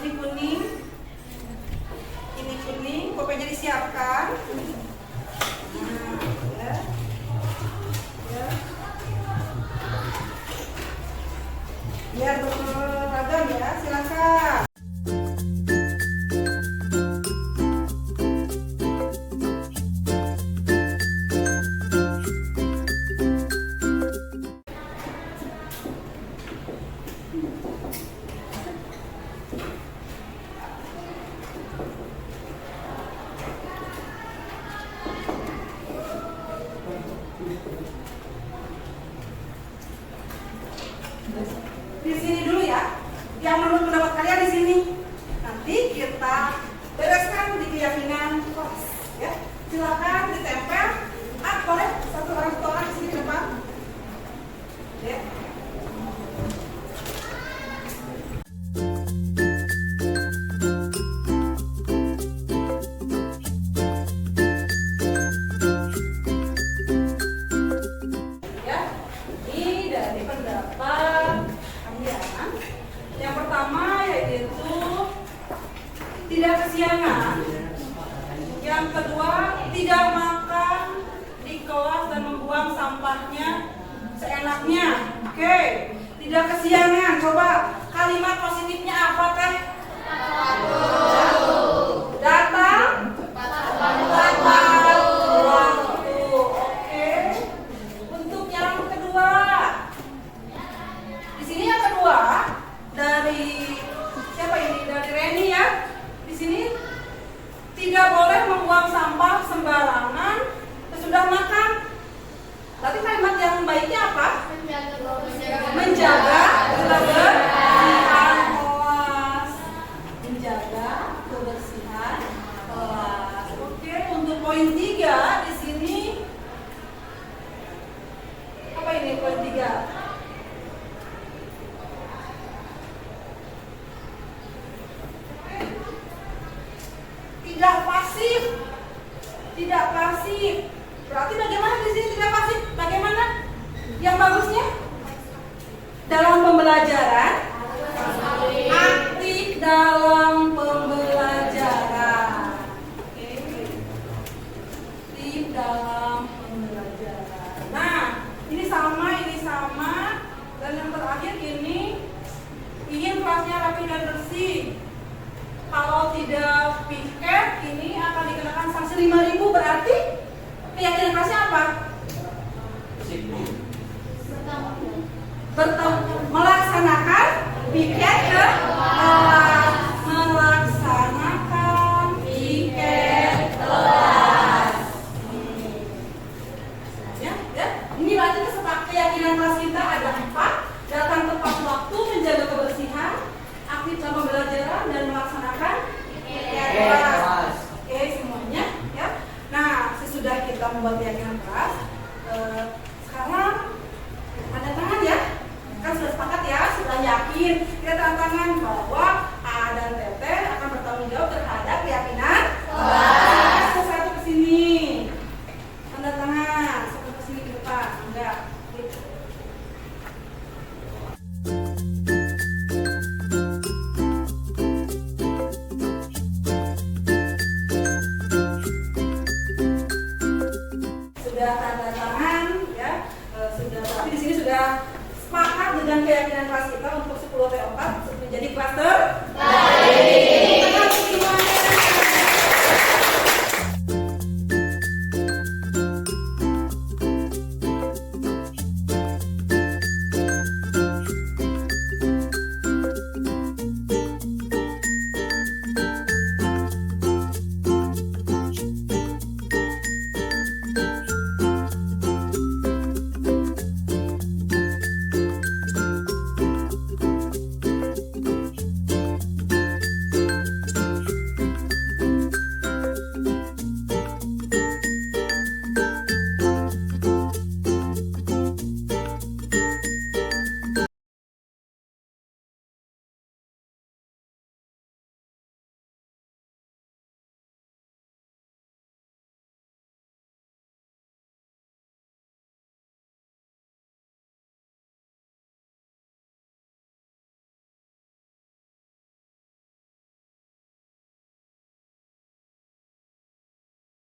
Speaker 1: Ini kuning. Ini kuning, pokoknya disiapkan. Nah, ya. Ya. Biar beragam ya, silakan. Di sini dulu ya. Yang menurut pendapat kalian di sini. Nanti kita bereskan di keyakinan kelas, ya. Silakan ditempel. Boleh satu orang di sini ke depan. Ya. Ini dari pendapat kalian. Yang pertama yaitu tidak kesiangan. Yang kedua, tidak makan di kelas dan membuang sampahnya seenaknya. Oke, tidak kesiangan. Coba kalimat positifnya apa teh? Datang tepat waktu. Oke. Untuk yang kedua, di sini yang kedua dari siapa ini? Dari Reni ya. Di sini tidak boleh membuang sampah sembarangan sesudah makan. Berarti kalimat yang baiknya apa? Menjaga kebersihan kelas. Menjaga kebersihan kelas. Oke, untuk poin 3 di sini apa ini poin 3? Tidak pasif. Tidak pasif. Berarti bagaimana di sini tidak pasif? Bagaimana? Yang bagusnya? Dalam pembelajaran, aktif dalam pembelajaran. Oke. Aktif dalam pembelajaran. Nah, ini sama. Dan yang terakhir ini ingin kelasnya rapi dan bersih. Kalau tidak piket, ini akan dikenakan sanksi 5.000. Berarti keyakinan kelasnya apa? Melaksanakan piket ke kelas. Melaksanakan piket kelas. Ya. Ini berarti keyakinan kelas kita ada 4. Datang tepat waktu, menjaga kebersihan, aktif dalam pembelajaran, dan melaksanakan kelas. Oke, semuanya ya. Nah, sesudah kita membuat keyakinan kelas, sekarang tanda tangan ya. Kan sudah sepakat ya, sudah yakin. Kita tanda tangan bahwa A dan TT akan bertanggung jawab terhadap keyakinan kelas. Satu ke sini. Tanda tangan, satu ke sini ke depan. Enggak. Sudah tanda tangan ya, tapi di sini sudah sepakat dengan keyakinan kelas kita untuk 10 T4 menjadi klaster baik.